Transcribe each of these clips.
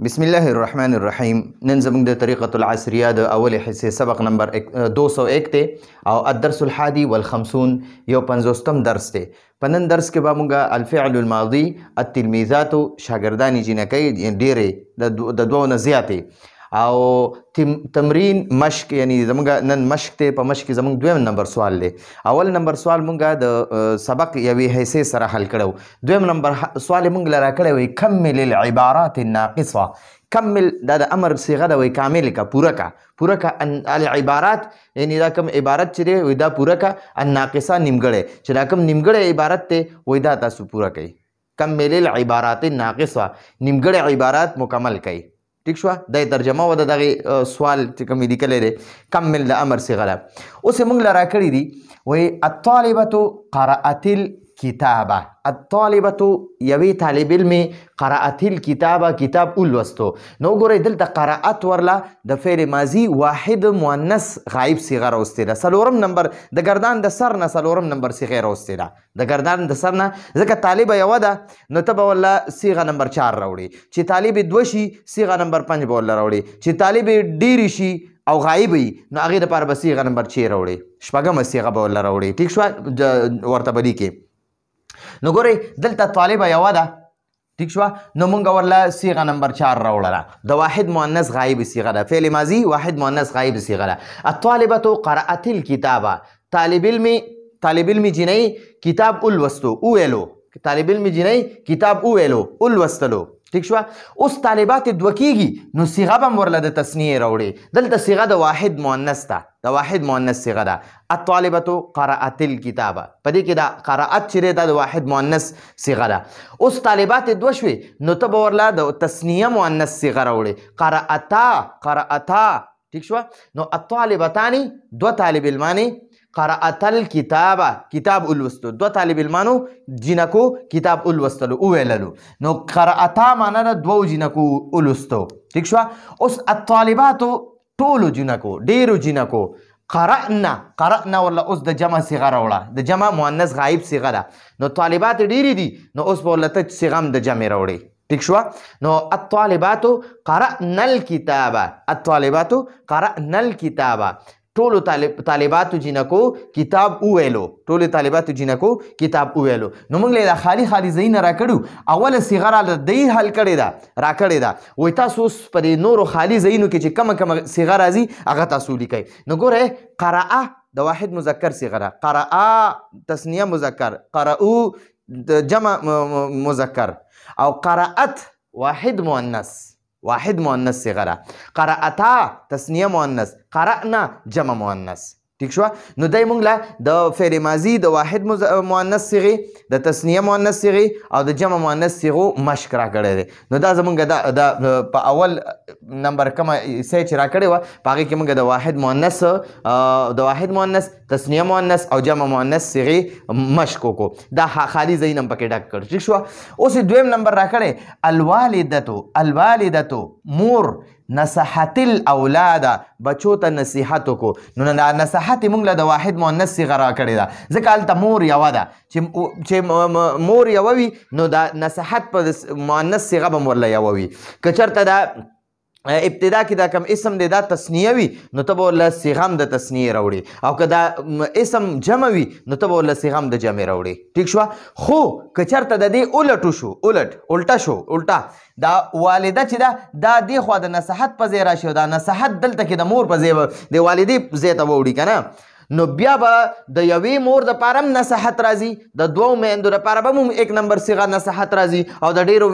بسم الله الرحمن الرحیم. نن زموږ د طریقة العصریه د اولې حصې سبق نمبر 201 دی او الدرس الحادي والخمسون یو 50م درس دی. په نن درس کې به موږ الفعل الماضي التلمیذات شاګردانې جینکۍ ډېرې د دوو نه زیاتې او تمرین مشق یعنی زموږ نن مشق دی. په مشق کې زموږ دویم نمبر سوال دی. اول نمبر سوال موږ د سبق یوې حصې سره حل کړو. دویم نمبر سوال موږ له راکړی وی کمل العبارات الناقصه. کمل دا د امر صيغه ده، وی کامل کا پوره کا العبارات یعنی دا کوم عبارت چې دی وی دا پوره کا الناقصه نیمګړی چې دا کوم نیمګړی عبارت دی وی دا تاسو پوره کوي. کمل العبارات الناقصه نیمګړی عبارات مکمل کوي. ٹھیک شو؟ دا ترجمه و د دغه سوال چې کوم لیکلی دی کمل د امر صيغه ده. اوس موږ له راکړي دي وی الطالبه قرأت الكتابه. الطالبه یوی طالب علم قرأت الكتابه کتاب ولوستو. نو ګورئ دلته قرأت ورله د فعل ماضي واحد مؤنث غایب صيغه راوستې ده. څلورم نمبر د ګردان د سر نه څلورم نمبر صيغه راوستې ده. د ګردان د سر نه ځکه طالبه یوه ده نو ته به ورله صيغه نمبر 4 راوړي. چې طالب دوه شي صيغه نمبر 5 به ورله راوړي. چې طالب ډېرې شي او غایب وي نو هغې دپاره به صيغه نمبر 6 راوړي. شپږمه صيغه به ورله راوړي. ټیک شوه؟ ورته به لیکې. نو ګورئ دلته طالبه یوه ده. ٹھیک شوه؟ نو مونږ ورله صيغه نمبر 4 راوړله. د واحد مؤنث غایب صيغه ده. فعل ماضي واحد مؤنث غایب صيغه ده. الطالبه قرأت الكتابه. طالب علم جنۍ کتاب ولوستو وویلو. طالب علم جنۍ کتاب وویلو ولوستلو. ٹھیک شوه؟ اوس طالبات دوه کیږي نو صيغه به هم ورله د تثنیې راوړي. دلته صيغه د واحد مؤنث ده. د واحد مؤنث صيغه ده. الطالبه قرأت الكتابه. په دې کې دا قرأت چې دی دا د واحد مؤنث صيغه ده. اوس طالبات دوه شوې نو ته به ورله د تثنیه مؤنث صيغه راوړي. قرأتا. ٹھیک شوه؟ نو الطالبتان دوه طالب علمانې قرأت الكتابه کتاب ولوستو. دوه طالب علمانو جنکو کتاب ولوستلو وویللو. نو قرأتا معنا ده دوو جنکو ولوستو. ٹھیک شوه؟ اوس الطالباتو ټولو جنکو ډېرو جنکو قرأنا ورله اوس د جمع صيغه راوړه. د جمع مؤنث غایب صيغه ده. نو طالبات ډېرې دي نو اوس به ورله ته صيغه هم د جمع راوړي. ټیک شوه؟ نو الطالبات قرأنا الكتابه. الطالبات قرأنا الكتابه. ټولو طالباتو جنکو کتاب وویلو. ټولو طالباتو جنکو کتاب وویلو. نو موږ له دا خالي ځایونه راکړو. اوله صيغه راله دی حل کړې ده راکړې ده. وایي تاسو اوس په دې نورو خالي ځایونو کې چې کومه صيغه راځي هغه تاسو لیکئ. نو ګورئ قرأ د واحد مذکر صيغه ده. قرأ تثنیه مذکر. قرأو د جمع مذکر او قرأت واحد مؤنث صيغه ده. قرأتا تثنیه مؤنث. قرأنا جمع مؤنث. ٹھیک شوه؟ نو دی موږ له د فعل ماضي د واحد مؤنث صيغې د تثنیه مؤنث صيغې او د جمع مؤنث صيغو مشق راکړی دی. نو دا زموږ د په اول نمبر کومه صحیح چې راکړې وه په هغې کې موږ د واحد مؤنث تثنیه مؤنث او جمع مؤنث صيغې مشق وکړو. دا خالي ځایونه هم پکې ډک کړ. ٹھیک شوه؟ اوس دویم نمبر راکړی الوالدتو مور نصحت الاولاد بچو ته نصیحت وکړو. نو نصحت موږ له د واحد مؤنث صيغه راکړې ده ځکه هلته مور یوه ده. چې مور یوه وي نو دا نصحت په مؤنث صيغه به هم ورله یوه وي. که چېرته دا ابتدا کې دا کم اسم دی دا تثنیه وي نو ته به ورله صيغه هم د تثنیې راوړي. او که دا اسم جمع وي نو ته به ورله صيغه هم د جمع راوړي. ټیک شوه؟ خو که چېرته د دې الټه شو دا والده چې ده دا دې خوا د نصحت په ځای راشي او دا نصحت دلته کې د مور په ځای د والدې ځای ته به وړي که نه. نو بیا به د یوې مور دپاره هم نصحت راځي. د دوو میندو دپاره به هم 1 نمبر صيغه نصحت راځي او د ډېرو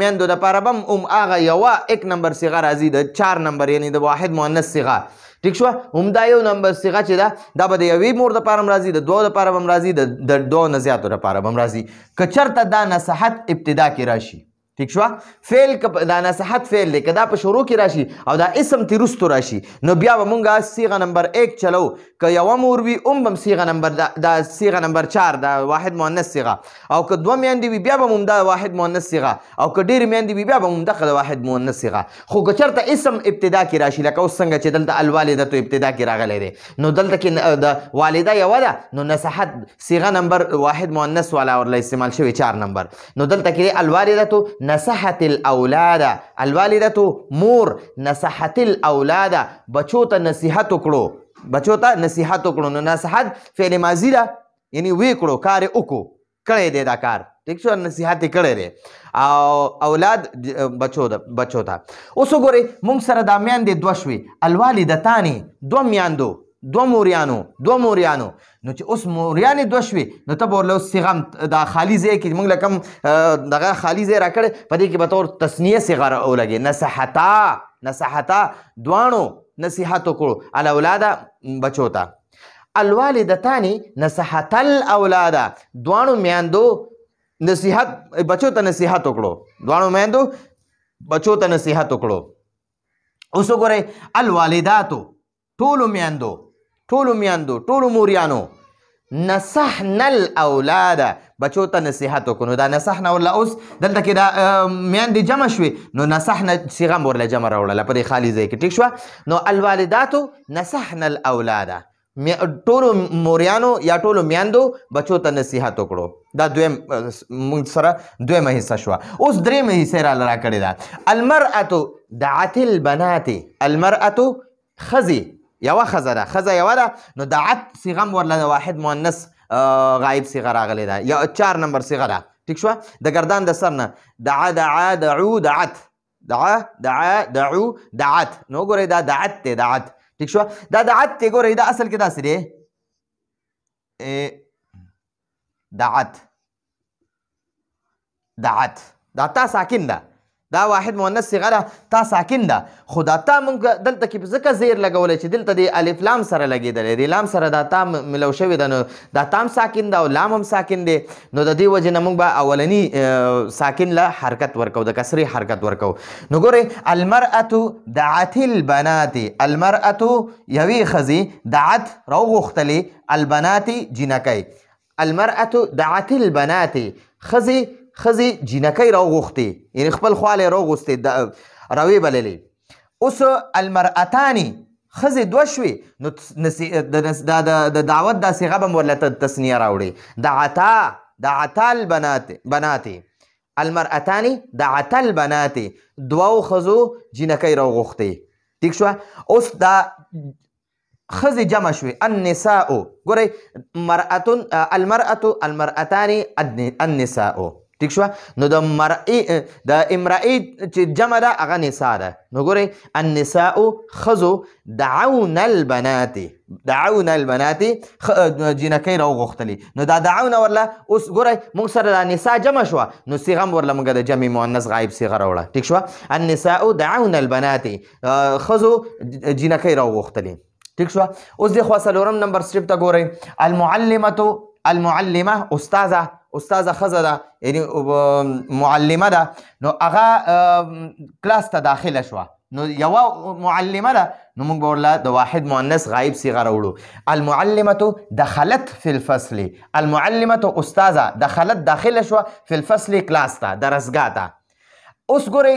میندو دپاره به هم هغه یوه 1 نمبر صيغه راځي د 4 نمبر یعنی د واحد مؤنث صيغه. ټیک شوه؟ همدا 1 نمبر صيغه چې ده دا به د یوې مور دپاره هم راځي د دوو دپاره به هم راځي د دوو نه زیاتو دپاره به هم راځي. که چېرته دا نصحت ابتدا کې راشي. ٹھیک شوه؟ فعل دا نصحت فعل دی که دا په شروع کې راشي او دا اسم ترې وروستو راشي نو بیا به مونږ صيغه نمبر 1 چلو. که یوه مور وي هم صيغه نمبر دا صيغه نمبر 4 دا واحد مؤنث صيغه. او که دوه میندې وي بیا به هم دا واحد مؤنث صيغه. او که ډېرې میندې وي بیا به هم دغه د واحد مؤنث صيغه. خو که چېرته اسم ابتدا کې راشي لکه اوس څنګه چې دلته الوالدتو ابتدا کې راغلی دی نو دلته کې د والده یوه ده نو نصحت صيغه نمبر واحد مؤنث والا ورله استعمال شوی 4 نمبر. نو دلته کې الوالدتو نصحت الاولاد الوالدتو مور نصحت الاولاد بچو ته نصیحت وکړو بچو ته نصیحت وکړو نو نصحت فعل ماضی ده یعنی وی کړو کار وکړو کړی دی دا کار ٹھیک شو نصیحت یې کړی دی او اولاد بچو ته اوس وګورئ موږ سره دا میندې دوه شوې الوالدتانې دوه میندو دوه موریانو نو چې اوس موریانې دوه شوې نو ته به ورله اوس صیغه دا خالي ځای کې موږ له کوم دغه خالي ځای راکړی په دې کې به ته ور تثنیه صیغه ولګې نصحتا دواړو نصیحت وکړو الاولاده بچو ته الوالدتانې نصحت الاولاده دواړو میندو نصیحت بچو ته نصیحت وکړو دواړو میندو بچو ته نصیحت وکړو اوس وګورئ الوالداتو ټولو میندو ټولو موریانو نصحنا الاولاد بچو ته نصیحت وکړو دا نصحنا ورله اوس دلته کې دا میندې جمع شوې نو نصحنا صیغه م ورله جمع راوړله په دې خالي ځای کې ټیک شوه نو الوالداتو نصحنا الاولاد ټولو موریانو یا ټولو میندو بچو ته نصیحت وکړو دا موږ سره دویمه حصه شوه اوس درېیمه حصه یې راله راکړې ده المرأة دعت البنات المرأة ښځې یوه ښځه ده ښځه یوه ده نو دعت صیغه م ورله د واحد مؤنث غایب صیغه راغلی ده یا 4 نمبر صیغه ده ټیک شوه د ګردان د سر نه دعا دعو دعت دعو دعت نو وګورئ دا دعت دی دعت ٹھیک شو دا دعت ته ګورئ دا اصل کې داسې دی دعت دا تا ساکن ده دا واحد مؤنث صیغه ده تا ساکن ده خو دا تا موږ دلته کې ځکه زیر لګولی چې دلته د الف لام سره لګېدلی دی لام سره دا تا ملو شوې ده نو دا تام ساکن ده او لام هم ساکن دی نو د دې وجې نه موږ به اولني ساکن له حرکت ورکو د کسرې حرکت ورکو نو ګورئ المرأة دعت البنات المرأة یوې ښځې دعت راوغوښتلې البنات جینکۍ المرأة دعت البنات ښځې جینکۍ راوغوښتې یعنې خپل خواله یې راوغوښتې راویې بللې اوس المرأتانې ښځې دوه شوې نو د دعوت دا صیغه به م ورله تثنیه راوړې دعتا البنات المرأتانې دعتا البنات دوو ښځو جینکۍ راوغوښتې ټیک شوه اوس دا ښځې جمع شوې النساء ګورئ المرأتان النساء ٹھیک شوه نو د امرأې چې جمع ده هغه نساء ده نو ګورئ النساء ښځو دعونا البنات جینکۍ راوغوښتلې نو دا دعونا ورله اوس ګورئ موږ سره دا نساء جمع شوه نو صیغه م ورله موږ د جمع مؤنث غایب صیغه راوړه ټیک شوه النساء دعونا البنات ښځو جینکۍ راوغوښتلې ٹھیک شوه اوس د خوا څلورم نمبر سټپ ته ګورئ المعلمه استاذه ښځه ده یعنی معلمه ده نو هغه کلاس ته داخله شوه نو یوه معلمه ده نو موږ به ورله د واحد مؤنث غایب صیغه راوړو المعلمة دخلت فی الفصل المعلمة استاذه دخلت داخله شوه فی الفصل کلاس ته درسګاه ته اوس ګورئ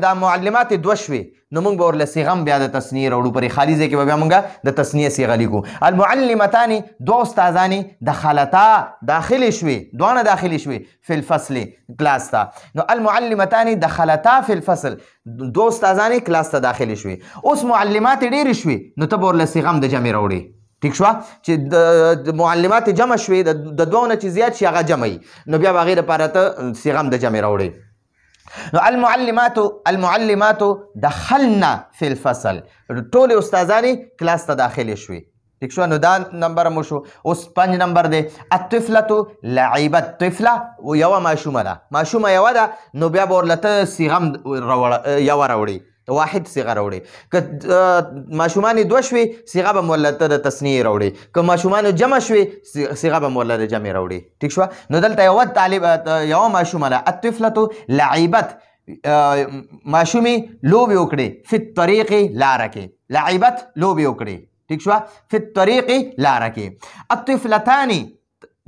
دا معلمات دوه شوې نو موږ به ورله صیغه بیا د تثنیې راوړو پرې خالي ځای کې به بیا موږ د تثنیې صیغه لیکو المعلمتانې دوه استادانې دخلتا داخلې شوې دواړه داخلې شوې فی الفصل کلاس ته نو المعلمتانې دخلتا فی الفصل دوه استادانې کلاس ته داخلې شوې اوس معلمات ډېرې شوې نو ته به ورله صیغه د جمع راوړې ٹھیک شوه چې د معلمات جمع شوې د دوه نه چې زیات شي هغه جمع وي نو بیا به هغې دپاره ته صیغه د جمع راوړې نو المعلمات دخلنا فی الفصل ټولې استادانې کلاس ته داخلې شوې ٹھیک شو نو دا نمبر مو شو اوس 5 نمبر دی الطفلة لعبت طفله یوه ماشومه ده ماشومه یوه ده نو بیا به ورله ته صیغه یوه راوړې واحد صیغه راوړې که ماشومانې دوه شوې صیغه به م ورله ته د تثنیې راوړې که ماشومانو جمع شوې صیغه به م ورله د جمع راوړې ټیک شوه نو دلته یوه ماشومه ده الطفلة لعبت ماشومې لوبې وکړې فی الطریق لاره کې لعبت لوبې وکړې ٹھیک شوه فی الطریق لاره کې الطفلتان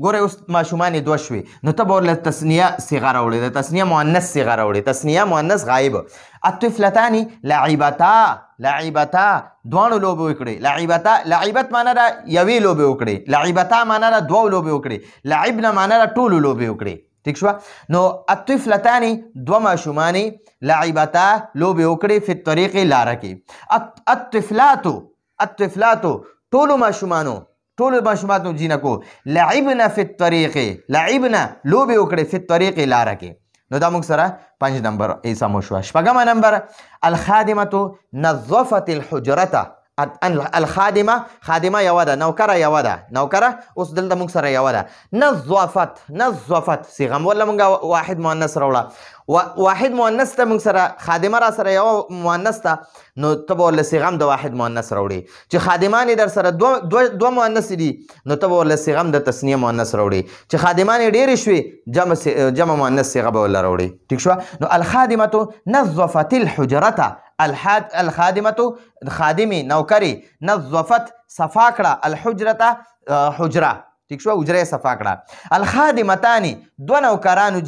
ګورئ اوس ماشومانې دوه شوې نو ته به ورله تثنیه صیغه راوړې د تثنیه مؤنث صیغه راوړې تثنیه مؤنث غایب الطفلتان لعبتا دواړو لوبې وکړې لعبت معنا ده یوې لوبې وکړې لعبتا معنا ده دوو لوبې وکړې لعبنا معنا ده ټولو لوبې وکړې ټیک شو. نو الطفلتان دوه ماشومانې لعبتا لوبې وکړې فی الطریق لاره کې. الطفلاتو ټولو ماشومانو جینکو لعبنا فی الطریق لعبنا لوبې وکړې فی الطریق لاره کې. نو دا موږ سره 5 نمبر ایسا مو شو. 6 نمبر الخادمه نظفت الحجرة. خادمه یوه ده، نوکره یوه ده، نوکره اوس دلته موږ سره یوه ده. نظفت صیغه ولا موږ واحد مؤنث راوړه، واحد مؤنث ته موږ سره خادمه را سره یوه مؤنث ته، نو ته به ورله صیغه هم د واحد مؤنث راوړي. چې خادمان در سره دوه مؤنث دي نو ته به ورله صیغه هم د تثنیه مؤنث راوړي. چې خادمان ډېرې شوې جمع مؤنث صیغه به ورله راوړي. ټیک شوه. نو الخادمه نظفت الحجرة. الخادمه خادمي نوکري نظفت صفا کړه الحجرة حجره. ٹھیک شو حجره صفا کړه. الخادمتان دو نوکرانو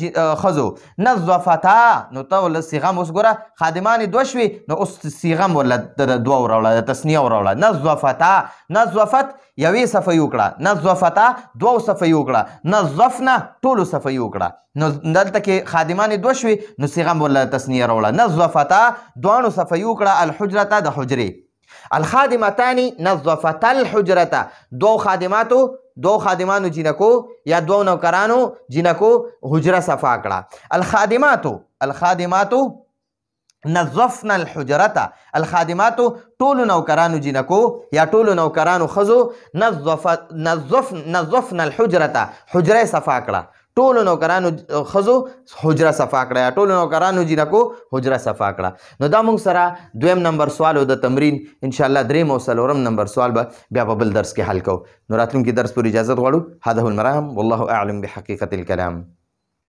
خزو نظفتا. نو ته ول صيغه اوس ګوره خادمان دو شوي نو اوس صيغه ول د دوه وروړه د تسنیه وروړه. نظفتا نظفت یوې صفه یو کړه، نظفتا دوه صفه یو کړه، نظفنا ټولو صفه یو کړه. نو دلته کې خادمان دو شوي نو صيغه ول تسنیه وروړه. نظفتا دوه صفه یو کړه الحجرة د حجره. الخادمتان نظفتا الحجرة. دو خادمانو جنکو یا دو نوکرانو جنکو حجره صفا کړه. الخادمات نظفنا الحجرة. الخادمات ټولو نوکرانو جنکو یا ټولو نوکرانو خزو نظفنا الحجرة حجره صفا کړه. ټولو نوکرانو خزو حجره صفا کړه یا ټولو نوکرانو جنکو حجره صفا کړه. نو دا موږ سره 2 نمبر سوال او د تمرین ان شاء الله 3 او 4 نمبر سوال به بیا په بل درس کې حل کوو. نو راتلونکي درس پر اجازه غواړو. هذا هو المرام والله اعلم بحقيقة الكلام.